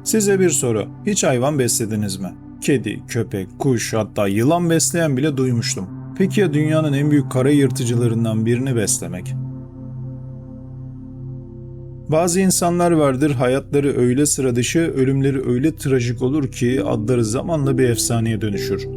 Size bir soru. Hiç hayvan beslediniz mi? Kedi, köpek, kuş, hatta yılan besleyen bile duymuştum. Peki ya dünyanın en büyük kara yırtıcılarından birini beslemek? Bazı insanlar vardır, hayatları öyle sıra dışı, ölümleri öyle trajik olur ki adları zamanla bir efsaneye dönüşür.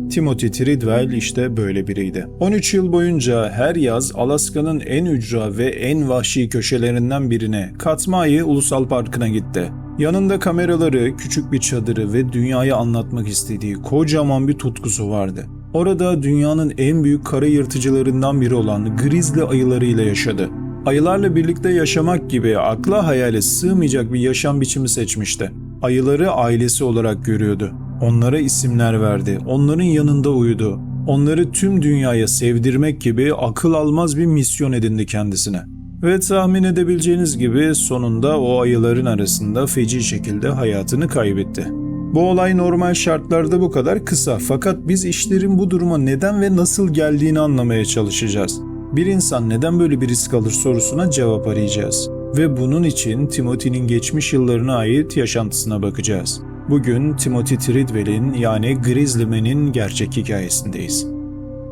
Timothy Treadwell işte böyle biriydi. 13 yıl boyunca her yaz Alaska'nın en ücra ve en vahşi köşelerinden birine, Katmai Ulusal Parkı'na gitti. Yanında kameraları, küçük bir çadırı ve dünyayı anlatmak istediği kocaman bir tutkusu vardı. Orada dünyanın en büyük kara yırtıcılarından biri olan grizzly ayılarıyla yaşadı. Ayılarla birlikte yaşamak gibi akla hayale sığmayacak bir yaşam biçimi seçmişti. Ayıları ailesi olarak görüyordu. Onlara isimler verdi, onların yanında uyudu. Onları tüm dünyaya sevdirmek gibi akıl almaz bir misyon edindi kendisine. Ve tahmin edebileceğiniz gibi sonunda o ayıların arasında feci şekilde hayatını kaybetti. Bu olay normal şartlarda bu kadar kısa, fakat biz işlerin bu duruma neden ve nasıl geldiğini anlamaya çalışacağız. Bir insan neden böyle bir risk alır sorusuna cevap arayacağız. Ve bunun için Timothy'nin geçmiş yıllarına ait yaşantısına bakacağız. Bugün Timothy Treadwell'in yani Grizzly Man'in gerçek hikayesindeyiz.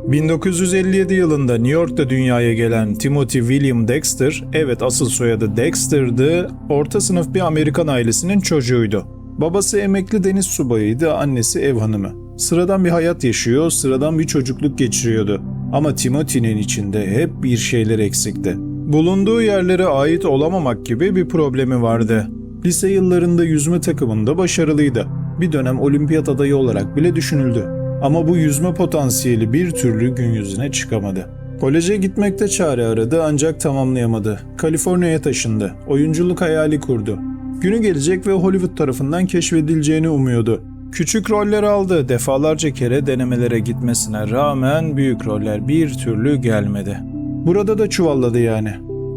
1957 yılında New York'ta dünyaya gelen Timothy William Dexter, evet asıl soyadı Dexter'dı, orta sınıf bir Amerikan ailesinin çocuğuydu. Babası emekli deniz subayıydı, annesi ev hanımı. Sıradan bir hayat yaşıyor, sıradan bir çocukluk geçiriyordu. Ama Timothy'nin içinde hep bir şeyler eksikti. Bulunduğu yerlere ait olamamak gibi bir problemi vardı. Lise yıllarında yüzme takımında başarılıydı. Bir dönem olimpiyat adayı olarak bile düşünüldü. Ama bu yüzme potansiyeli bir türlü gün yüzüne çıkamadı. Koleje gitmekte çare aradı ancak tamamlayamadı. Kaliforniya'ya taşındı. Oyunculuk hayali kurdu. Günü gelecek ve Hollywood tarafından keşfedileceğini umuyordu. Küçük roller aldı. Defalarca kere denemelere gitmesine rağmen büyük roller bir türlü gelmedi. Burada da çuvalladı yani.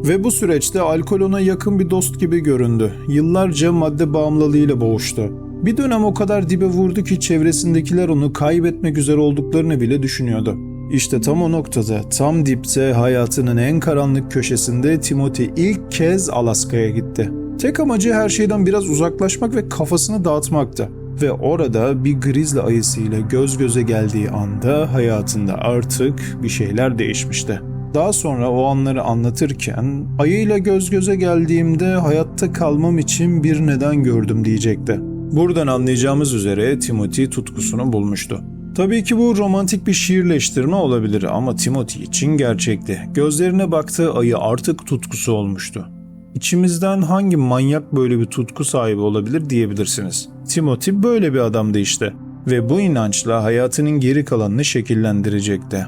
Ve bu süreçte alkol ona yakın bir dost gibi göründü. Yıllarca madde bağımlılığıyla boğuştu. Bir dönem o kadar dibe vurdu ki çevresindekiler onu kaybetmek üzere olduklarını bile düşünüyordu. İşte tam o noktada, tam dipte, hayatının en karanlık köşesinde Timothy ilk kez Alaska'ya gitti. Tek amacı her şeyden biraz uzaklaşmak ve kafasını dağıtmaktı. Ve orada bir grizzly ayısıyla göz göze geldiği anda hayatında artık bir şeyler değişmişti. Daha sonra o anları anlatırken, ayıyla göz göze geldiğimde hayatta kalmam için bir neden gördüm diyecekti. Buradan anlayacağımız üzere Timothy tutkusunu bulmuştu. Tabii ki bu romantik bir şiirleştirme olabilir ama Timothy için gerçekti. Gözlerine baktığı ayı artık tutkusu olmuştu. İçimizden hangi manyak böyle bir tutku sahibi olabilir diyebilirsiniz. Timothy böyle bir adamdı işte ve bu inançla hayatının geri kalanını şekillendirecekti.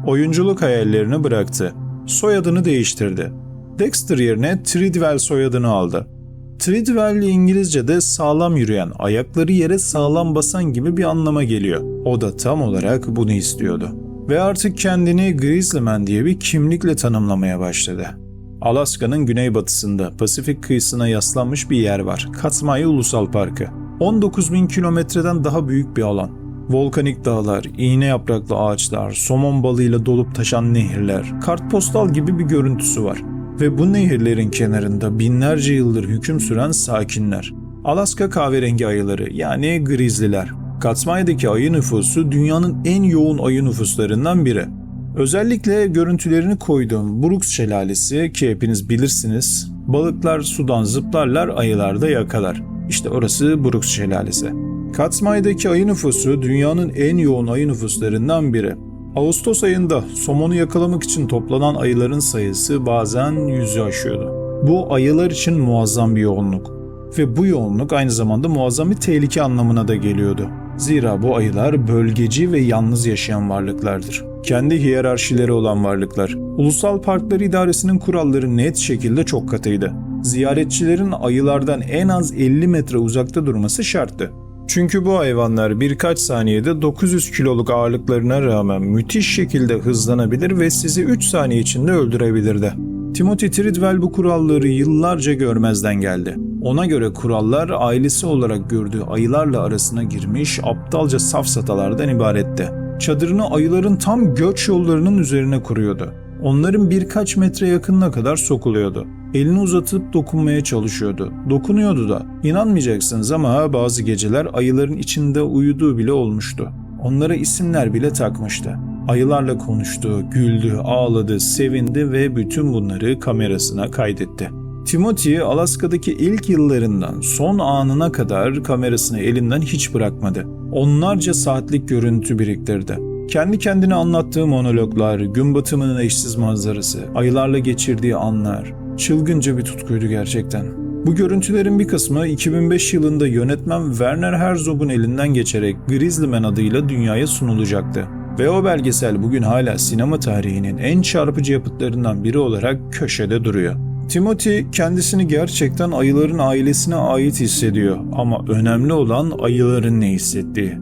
Oyunculuk hayallerini bıraktı. Soyadını değiştirdi. Dexter yerine Treadwell soyadını aldı. Treadwell İngilizce'de sağlam yürüyen, ayakları yere sağlam basan gibi bir anlama geliyor. O da tam olarak bunu istiyordu. Ve artık kendini Grizzly Man diye bir kimlikle tanımlamaya başladı. Alaska'nın güneybatısında Pasifik kıyısına yaslanmış bir yer var. Katmai Ulusal Parkı. 19.000 kilometreden daha büyük bir alan. Volkanik dağlar, iğne yapraklı ağaçlar, somon balığıyla dolup taşan nehirler, kartpostal gibi bir görüntüsü var. Ve bu nehirlerin kenarında binlerce yıldır hüküm süren sakinler. Alaska kahverengi ayıları yani grizzly'ler. Katmai'deki ayı nüfusu dünyanın en yoğun ayı nüfuslarından biri. Özellikle görüntülerini koyduğum Brooks Şelalesi ki hepiniz bilirsiniz, balıklar sudan zıplarlar, ayılar da yakalar. İşte orası Brooks Şelalesi. Katmai'deki ayı nüfusu dünyanın en yoğun ayı nüfuslarından biri. Ağustos ayında somonu yakalamak için toplanan ayıların sayısı bazen 100'ü aşıyordu. Bu ayılar için muazzam bir yoğunluk. Ve bu yoğunluk aynı zamanda muazzam bir tehlike anlamına da geliyordu. Zira bu ayılar bölgeci ve yalnız yaşayan varlıklardır. Kendi hiyerarşileri olan varlıklar. Ulusal Parklar İdaresi'nin kuralları net şekilde çok katıydı. Ziyaretçilerin ayılardan en az 50 metre uzakta durması şarttı. Çünkü bu hayvanlar birkaç saniyede 900 kiloluk ağırlıklarına rağmen müthiş şekilde hızlanabilir ve sizi 3 saniye içinde öldürebilirdi. Timothy Treadwell bu kuralları yıllarca görmezden geldi. Ona göre kurallar ailesi olarak gördüğü ayılarla arasına girmiş aptalca safsatalardan ibaretti. Çadırını ayıların tam göç yollarının üzerine kuruyordu. Onların birkaç metre yakınına kadar sokuluyordu. Elini uzatıp dokunmaya çalışıyordu. Dokunuyordu da. İnanmayacaksınız ama bazı geceler ayıların içinde uyuduğu bile olmuştu. Onlara isimler bile takmıştı. Ayılarla konuştu, güldü, ağladı, sevindi ve bütün bunları kamerasına kaydetti. Timothy, Alaska'daki ilk yıllarından son anına kadar kamerasını elinden hiç bırakmadı. Onlarca saatlik görüntü biriktirdi. Kendi kendine anlattığı monologlar, gün batımının eşsiz manzarası, ayılarla geçirdiği anlar, çılgınca bir tutkuydu gerçekten. Bu görüntülerin bir kısmı 2005 yılında yönetmen Werner Herzog'un elinden geçerek Grizzly Man adıyla dünyaya sunulacaktı. Ve o belgesel bugün hala sinema tarihinin en çarpıcı yapıtlarından biri olarak köşede duruyor. Timothy kendisini gerçekten ayıların ailesine ait hissediyor ama önemli olan ayıların ne hissettiği.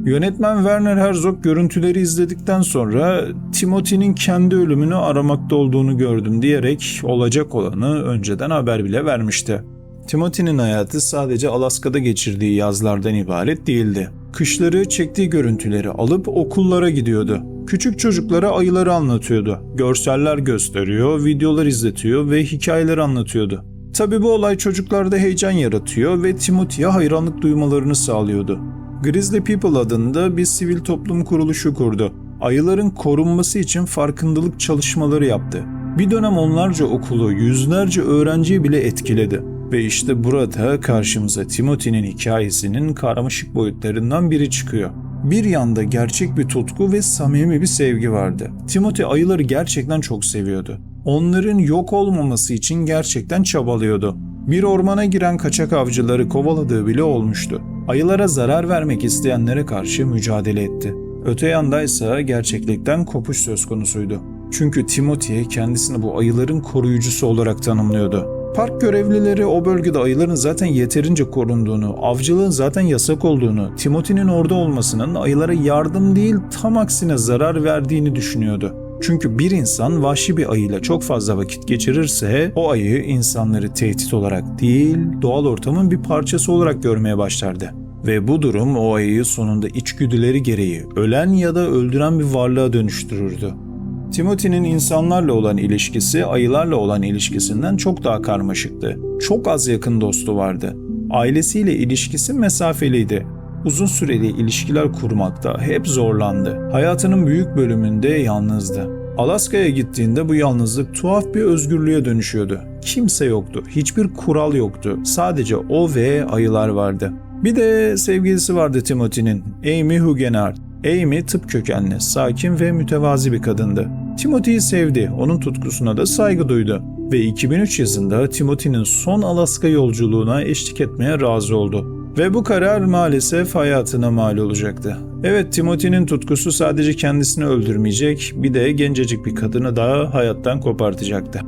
Yönetmen Werner Herzog görüntüleri izledikten sonra Timothy'nin kendi ölümünü aramakta olduğunu gördüm diyerek olacak olanı önceden haber bile vermişti. Timothy'nin hayatı sadece Alaska'da geçirdiği yazlardan ibaret değildi. Kışları çektiği görüntüleri alıp okullara gidiyordu. Küçük çocuklara ayıları anlatıyordu. Görseller gösteriyor, videolar izletiyor ve hikayeler anlatıyordu. Tabii bu olay çocuklarda heyecan yaratıyor ve Timothy'ye hayranlık duymalarını sağlıyordu. Grizzly People adında bir sivil toplum kuruluşu kurdu. Ayıların korunması için farkındalık çalışmaları yaptı. Bir dönem onlarca okulu, yüzlerce öğrenciyi bile etkiledi. Ve işte burada karşımıza Timothy'nin hikayesinin karmaşık boyutlarından biri çıkıyor. Bir yanda gerçek bir tutku ve samimi bir sevgi vardı. Timothy ayıları gerçekten çok seviyordu. Onların yok olmaması için gerçekten çabalıyordu. Bir ormana giren kaçak avcıları kovaladığı bile olmuştu. Ayılara zarar vermek isteyenlere karşı mücadele etti. Öte yandaysa gerçeklikten kopuş söz konusuydu. Çünkü Timothy kendisini bu ayıların koruyucusu olarak tanımlıyordu. Park görevlileri o bölgede ayıların zaten yeterince korunduğunu, avcılığın zaten yasak olduğunu, Timothy'nin orada olmasının ayılara yardım değil tam aksine zarar verdiğini düşünüyordu. Çünkü bir insan vahşi bir ayıyla çok fazla vakit geçirirse o ayı insanları tehdit olarak değil, doğal ortamın bir parçası olarak görmeye başlardı. Ve bu durum o ayıyı sonunda içgüdüleri gereği ölen ya da öldüren bir varlığa dönüştürürdü. Timothy'nin insanlarla olan ilişkisi ayılarla olan ilişkisinden çok daha karmaşıktı. Çok az yakın dostu vardı. Ailesiyle ilişkisi mesafeliydi. Uzun süreli ilişkiler kurmakta hep zorlandı. Hayatının büyük bölümünde yalnızdı. Alaska'ya gittiğinde bu yalnızlık tuhaf bir özgürlüğe dönüşüyordu. Kimse yoktu, hiçbir kural yoktu. Sadece o ve ayılar vardı. Bir de sevgilisi vardı Timothy'nin, Amy Huguenard. Amy tıp kökenli, sakin ve mütevazi bir kadındı. Timothy'yi sevdi, onun tutkusuna da saygı duydu. Ve 2003 yazında Timothy'nin son Alaska yolculuğuna eşlik etmeye razı oldu. Ve bu karar maalesef hayatına mal olacaktı. Evet, Timothy'nin tutkusu sadece kendisini öldürmeyecek, bir de gencecik bir kadını daha hayattan kopartacaktı.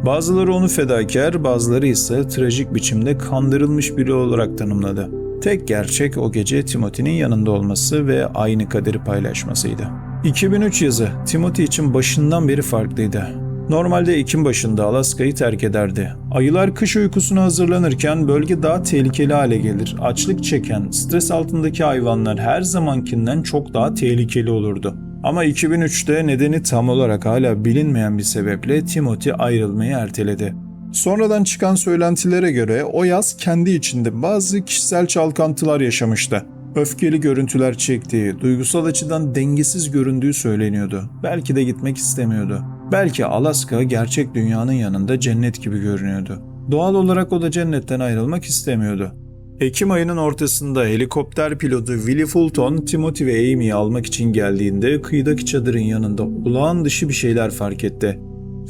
Bazıları onu fedakar, bazıları ise trajik biçimde kandırılmış biri olarak tanımladı. Tek gerçek o gece Timothy'nin yanında olması ve aynı kaderi paylaşmasıydı. 2003 yazı Timothy için başından beri farklıydı. Normalde Ekim başında Alaska'yı terk ederdi. Ayılar kış uykusuna hazırlanırken bölge daha tehlikeli hale gelir. Açlık çeken, stres altındaki hayvanlar her zamankinden çok daha tehlikeli olurdu. Ama 2003'te nedeni tam olarak hala bilinmeyen bir sebeple Timothy ayrılmayı erteledi. Sonradan çıkan söylentilere göre o yaz kendi içinde bazı kişisel çalkantılar yaşamıştı. Öfkeli görüntüler çektiği, duygusal açıdan dengesiz göründüğü söyleniyordu. Belki de gitmek istemiyordu. Belki Alaska gerçek dünyanın yanında cennet gibi görünüyordu. Doğal olarak o da cennetten ayrılmak istemiyordu. Ekim ayının ortasında helikopter pilotu Willie Fulton, Timothy ve Amy'yi almak için geldiğinde kıyıdaki çadırın yanında olağan dışı bir şeyler fark etti.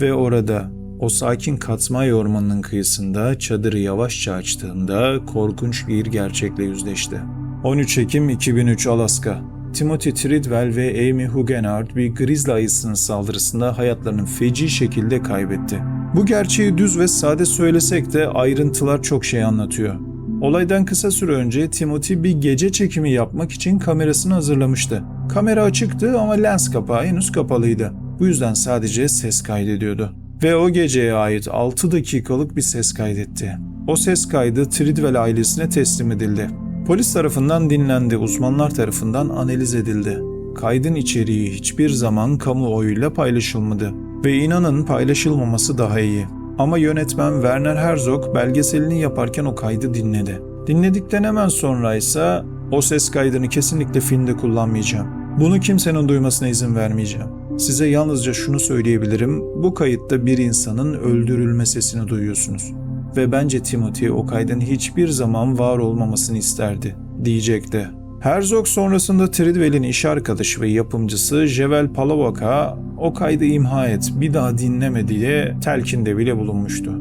Ve orada, o sakin Katmai ormanının kıyısında çadırı yavaşça açtığında korkunç bir gerçekle yüzleşti. 13 Ekim 2003 Alaska. Timothy Treadwell ve Amy Huguenard bir grizzly ayısının saldırısında hayatlarını feci şekilde kaybetti. Bu gerçeği düz ve sade söylesek de ayrıntılar çok şey anlatıyor. Olaydan kısa süre önce Timothy bir gece çekimi yapmak için kamerasını hazırlamıştı. Kamera açıktı ama lens kapağı henüz kapalıydı. Bu yüzden sadece ses kaydediyordu. Ve o geceye ait 6 dakikalık bir ses kaydetti. O ses kaydı Treadwell ailesine teslim edildi. Polis tarafından dinlendi, uzmanlar tarafından analiz edildi. Kaydın içeriği hiçbir zaman kamuoyuyla paylaşılmadı. Ve inanın paylaşılmaması daha iyi. Ama yönetmen Werner Herzog belgeselini yaparken o kaydı dinledi. Dinledikten hemen sonra ise o ses kaydını kesinlikle filmde kullanmayacağım. Bunu kimsenin duymasına izin vermeyeceğim. Size yalnızca şunu söyleyebilirim, bu kayıtta bir insanın öldürülme sesini duyuyorsunuz. Ve bence Timothy o kaydın hiçbir zaman var olmamasını isterdi, diyecekti. Herzog sonrasında Treadwell'in iş arkadaşı ve yapımcısı Jewel Palovak'a o kaydı imha et, bir daha dinleme diye telkinde bile bulunmuştu.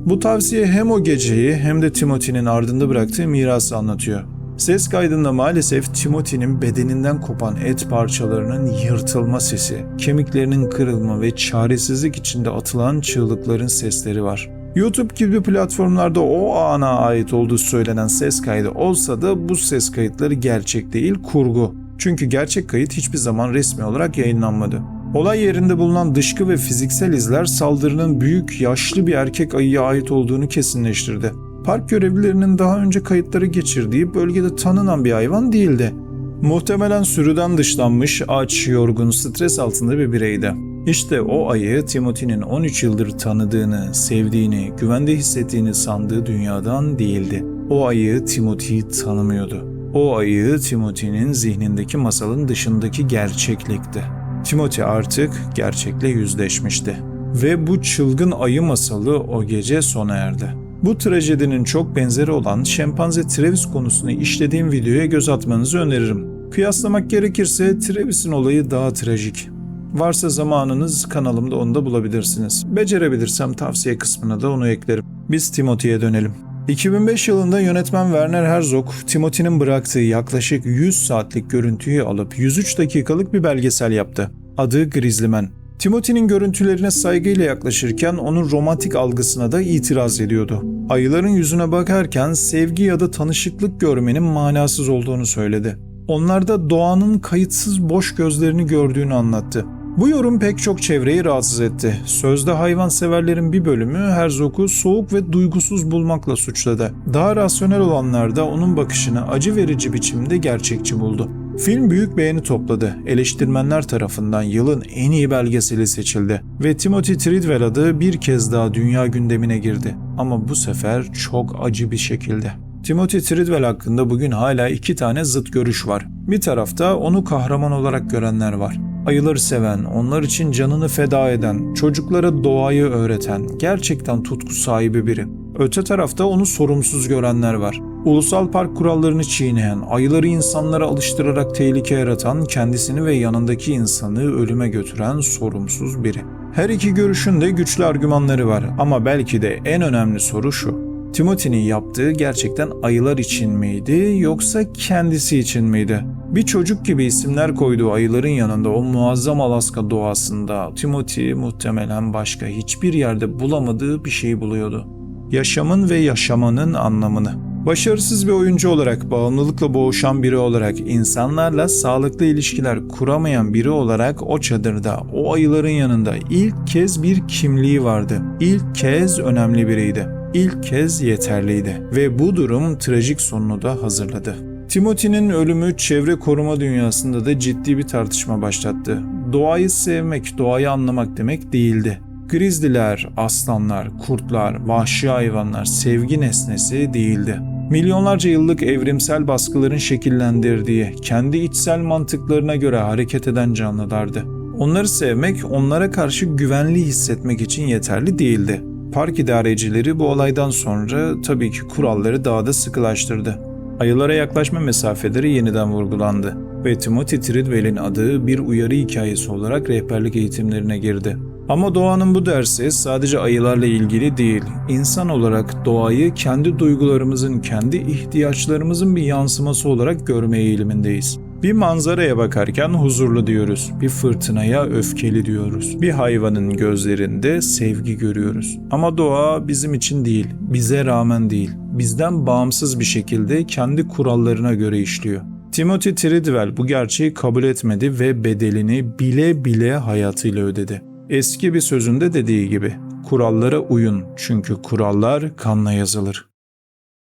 Bu tavsiye hem o geceyi hem de Timothy'nin ardında bıraktığı mirası anlatıyor. Ses kaydında maalesef Timothy'nin bedeninden kopan et parçalarının yırtılma sesi, kemiklerinin kırılma ve çaresizlik içinde atılan çığlıkların sesleri var. YouTube gibi platformlarda o ana ait olduğu söylenen ses kaydı olsa da bu ses kayıtları gerçek değil, kurgu. Çünkü gerçek kayıt hiçbir zaman resmi olarak yayınlanmadı. Olay yerinde bulunan dışkı ve fiziksel izler saldırının büyük, yaşlı bir erkek ayıya ait olduğunu kesinleştirdi. Park görevlilerinin daha önce kayıtları geçirdiği bölgede tanınan bir hayvan değildi. Muhtemelen sürüden dışlanmış, aç, yorgun, stres altında bir bireydi. İşte o ayı Timothy'nin 13 yıldır tanıdığını, sevdiğini, güvende hissettiğini sandığı dünyadan değildi. O ayı Timothy'yi tanımıyordu. O ayı Timothy'nin zihnindeki masalın dışındaki gerçeklikti. Timothy artık gerçekle yüzleşmişti. Ve bu çılgın ayı masalı o gece sona erdi. Bu trajedinin çok benzeri olan şempanze Travis konusunu işlediğim videoya göz atmanızı öneririm. Kıyaslamak gerekirse Travis'in olayı daha trajik. Varsa zamanınız kanalımda onu da bulabilirsiniz. Becerebilirsem tavsiye kısmına da onu eklerim. Biz Timothy'ye dönelim. 2005 yılında yönetmen Werner Herzog, Timothy'nin bıraktığı yaklaşık 100 saatlik görüntüyü alıp 103 dakikalık bir belgesel yaptı. Adı Grizzly Man. Timothy'nin görüntülerine saygıyla yaklaşırken onun romantik algısına da itiraz ediyordu. Ayıların yüzüne bakarken sevgi ya da tanışıklık görmenin manasız olduğunu söyledi. Onlarda doğanın kayıtsız boş gözlerini gördüğünü anlattı. Bu yorum pek çok çevreyi rahatsız etti. Sözde hayvanseverlerin bir bölümü Herzog'u soğuk ve duygusuz bulmakla suçladı. Daha rasyonel olanlar da onun bakışını acı verici biçimde gerçekçi buldu. Film büyük beğeni topladı. Eleştirmenler tarafından yılın en iyi belgeseli seçildi. Ve Timothy Treadwell adı bir kez daha dünya gündemine girdi. Ama bu sefer çok acı bir şekilde. Timothy Treadwell hakkında bugün hala iki tane zıt görüş var. Bir tarafta onu kahraman olarak görenler var. Ayıları seven, onlar için canını feda eden, çocuklara doğayı öğreten, gerçekten tutku sahibi biri. Öte tarafta onu sorumsuz görenler var. Ulusal park kurallarını çiğneyen, ayıları insanlara alıştırarak tehlike yaratan, kendisini ve yanındaki insanı ölüme götüren sorumsuz biri. Her iki görüşün de güçlü argümanları var ama belki de en önemli soru şu: Timothy'nin yaptığı gerçekten ayılar için miydi yoksa kendisi için miydi? Bir çocuk gibi isimler koyduğu ayıların yanında o muazzam Alaska doğasında Timothy muhtemelen başka hiçbir yerde bulamadığı bir şey buluyordu. Yaşamın ve yaşamanın anlamını. Başarısız bir oyuncu olarak, bağımlılıkla boğuşan biri olarak, insanlarla sağlıklı ilişkiler kuramayan biri olarak o çadırda, o ayıların yanında ilk kez bir kimliği vardı. İlk kez önemli biriydi. İlk kez yeterliydi ve bu durum trajik sonunu da hazırladı. Timothy'nin ölümü çevre koruma dünyasında da ciddi bir tartışma başlattı. Doğayı sevmek, doğayı anlamak demek değildi. Grizzly'ler, aslanlar, kurtlar, vahşi hayvanlar sevgi nesnesi değildi. Milyonlarca yıllık evrimsel baskıların şekillendirdiği, kendi içsel mantıklarına göre hareket eden canlılardı. Onları sevmek, onlara karşı güvenli hissetmek için yeterli değildi. Park idarecileri bu olaydan sonra tabii ki kuralları daha da sıkılaştırdı. Ayılara yaklaşma mesafeleri yeniden vurgulandı ve Timothy Treadwell'in adı bir uyarı hikayesi olarak rehberlik eğitimlerine girdi. Ama doğanın bu dersi sadece ayılarla ilgili değil, insan olarak doğayı kendi duygularımızın, kendi ihtiyaçlarımızın bir yansıması olarak görme eğilimindeyiz. Bir manzaraya bakarken huzurlu diyoruz, bir fırtınaya öfkeli diyoruz, bir hayvanın gözlerinde sevgi görüyoruz. Ama doğa bizim için değil, bize rağmen değil, bizden bağımsız bir şekilde kendi kurallarına göre işliyor. Timothy Treadwell bu gerçeği kabul etmedi ve bedelini bile bile hayatıyla ödedi. Eski bir sözünde dediği gibi, kurallara uyun çünkü kurallar kanla yazılır.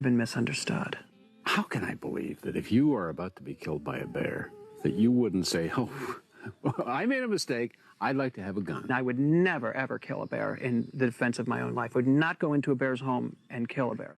Been misunderstood. How can I believe that if you are about to be killed by a bear, that you wouldn't say, "Oh, I made a mistake. I'd like to have a gun. I would never, ever kill a bear in the defense of my own life. I would not go into a bear's home and kill a bear.